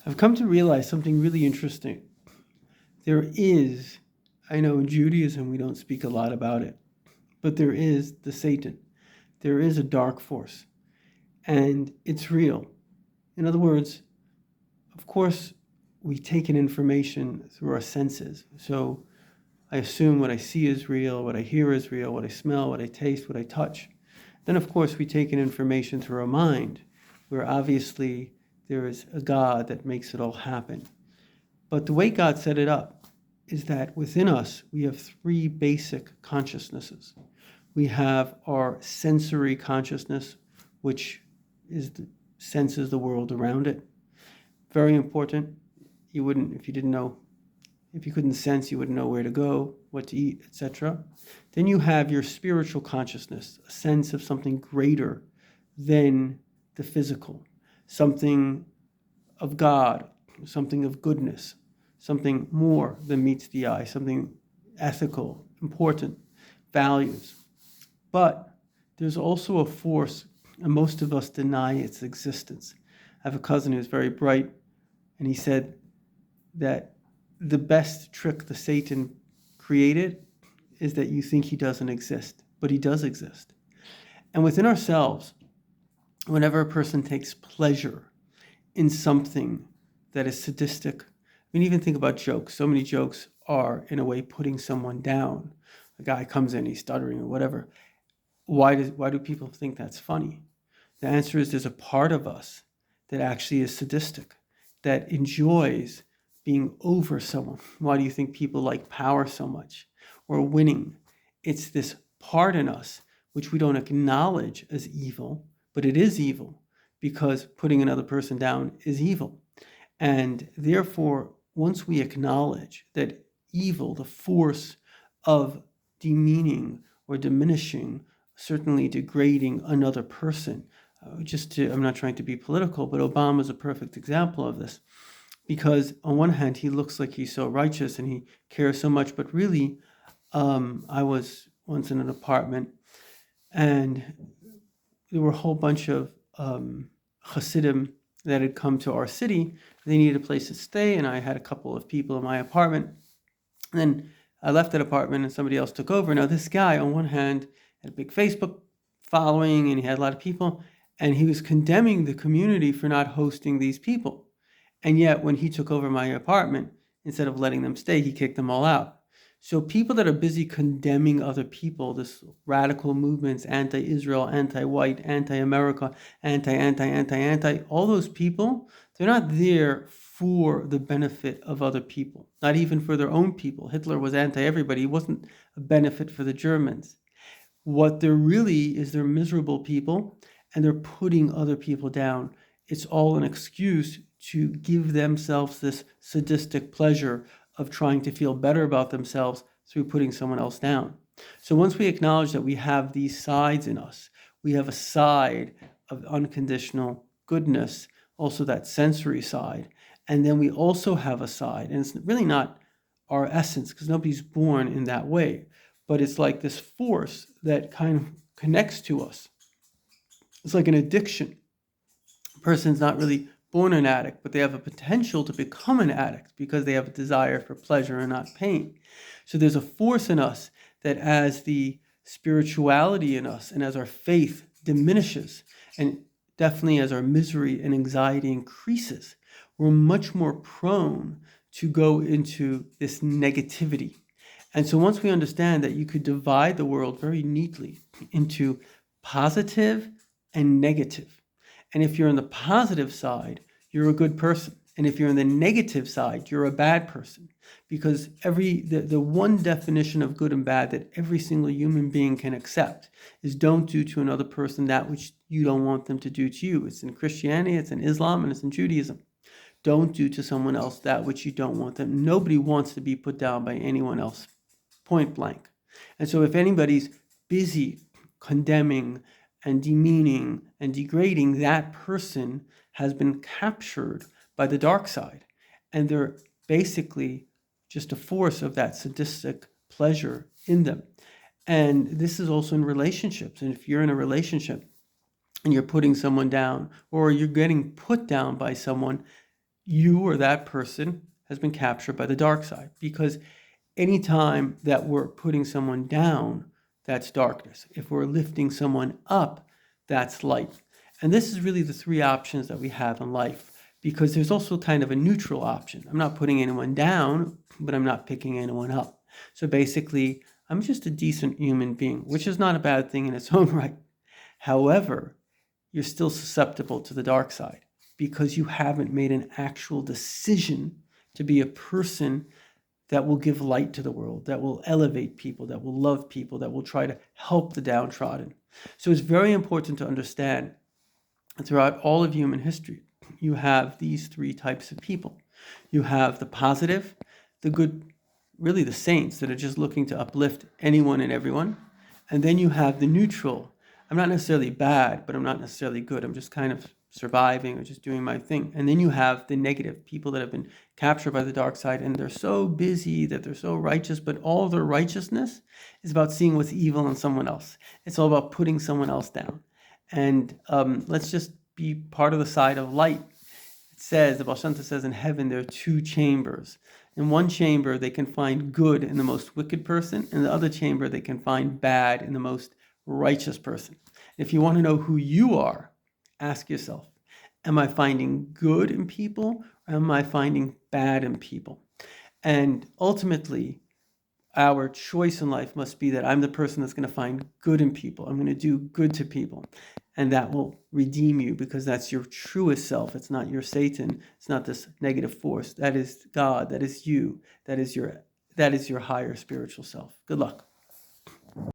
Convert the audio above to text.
I've come to realize something really interesting. There is, I know in Judaism we don't speak a lot about it, but there is the Satan. There is a dark force, and it's real. In other words, of course, we take in information through our senses. So I assume what I see is real, what I hear is real, what I smell, what I taste, what I touch. Then, of course, we take in information through our mind, where obviously there is a God that makes it all happen. But the way God set it up is that within us, we have three basic consciousnesses. We have our sensory consciousness, which senses the world around it. Very important. You wouldn't, if you didn't know, if you couldn't sense, you wouldn't know where to go, what to eat, etc. Then you have your spiritual consciousness, a sense of something greater than the physical, something of God, something of goodness, something more than meets the eye, something ethical, important, values. But there's also a force, and most of us deny its existence. I have a cousin who's very bright, and he said that the best trick the Satan created is that you think he doesn't exist, but he does exist. And within ourselves, whenever a person takes pleasure in something that is sadistic, I mean, even think about jokes. So many jokes are, in a way, putting someone down. A guy comes in, he's stuttering or whatever. Why do people think that's funny? The answer is there's a part of us that actually is sadistic, that enjoys being over someone. Why do you think people like power so much or winning? It's this part in us which we don't acknowledge as evil, but it is evil because putting another person down is evil. And therefore, once we acknowledge that evil, the force of demeaning or diminishing, certainly degrading another person, I'm not trying to be political, but Obama's a perfect example of this. Because on one hand, he looks like he's so righteous and he cares so much, but really, I was once in an apartment and there were a whole bunch of Hasidim that had come to our city. They needed a place to stay, and I had a couple of people in my apartment. And then I left that apartment and somebody else took over. Now, this guy, on one hand, had a big Facebook following and he had a lot of people, and he was condemning the community for not hosting these people. And yet, when he took over my apartment, instead of letting them stay, he kicked them all out. So people that are busy condemning other people, this radical movements, anti-Israel, anti-white, anti-America, anti, all those people, they're not there for the benefit of other people, not even for their own people. Hitler was anti-everybody. He wasn't a benefit for the Germans. What they're really is they're miserable people, and they're putting other people down. It's all an excuse to give themselves this sadistic pleasure of trying to feel better about themselves through putting someone else down. So once we acknowledge that we have these sides in us, we have a side of unconditional goodness, also that sensory side, and then we also have a side, and it's really not our essence because nobody's born in that way, but it's like this force that kind of connects to us. It's like an addiction. A person's not really born an addict, but they have a potential to become an addict because they have a desire for pleasure and not pain. So there's a force in us that as the spirituality in us and as our faith diminishes, and definitely as our misery and anxiety increases, we're much more prone to go into this negativity. And so once we understand that you could divide the world very neatly into positive and negative, and if you're on the positive side, you're a good person. And if you're on the negative side, you're a bad person. Because the one definition of good and bad that every single human being can accept is don't do to another person that which you don't want them to do to you. It's in Christianity, it's in Islam, and it's in Judaism. Don't do to someone else that which you don't want them. Nobody wants to be put down by anyone else, point blank. And so if anybody's busy condemning and demeaning and degrading, that person has been captured by the dark side. And they're basically just a force of that sadistic pleasure in them. And this is also in relationships. And if you're in a relationship and you're putting someone down or you're getting put down by someone, you or that person has been captured by the dark side. Because anytime that we're putting someone down, that's darkness. If we're lifting someone up, that's light. And this is really the three options that we have in life, because there's also kind of a neutral option. I'm not putting anyone down, but I'm not picking anyone up. So basically, I'm just a decent human being, which is not a bad thing in its own right. However, you're still susceptible to the dark side because you haven't made an actual decision to be a person that will give light to the world, that will elevate people, that will love people, that will try to help the downtrodden. So it's very important to understand that throughout all of human history, you have these three types of people. You have the positive, the good, really the saints that are just looking to uplift anyone and everyone. And then you have the neutral. I'm not necessarily bad, but I'm not necessarily good. I'm just kind of surviving or just doing my thing. And then you have the negative, people that have been captured by the dark side, and they're so busy that they're so righteous, but all their righteousness is about seeing what's evil in someone else. It's all about putting someone else down. And let's just be part of the side of light. It says, the Baal Shem Tov says, in heaven there are two chambers. In one chamber they can find good in the most wicked person. In the other chamber they can find bad in the most righteous person. If you want to know who you are, ask yourself, am I finding good in people or am I finding bad in people? And ultimately, our choice in life must be that I'm the person that's going to find good in people. I'm going to do good to people. And that will redeem you because that's your truest self. It's not your Satan. It's not this negative force. That is God. That is you. That is your higher spiritual self. Good luck.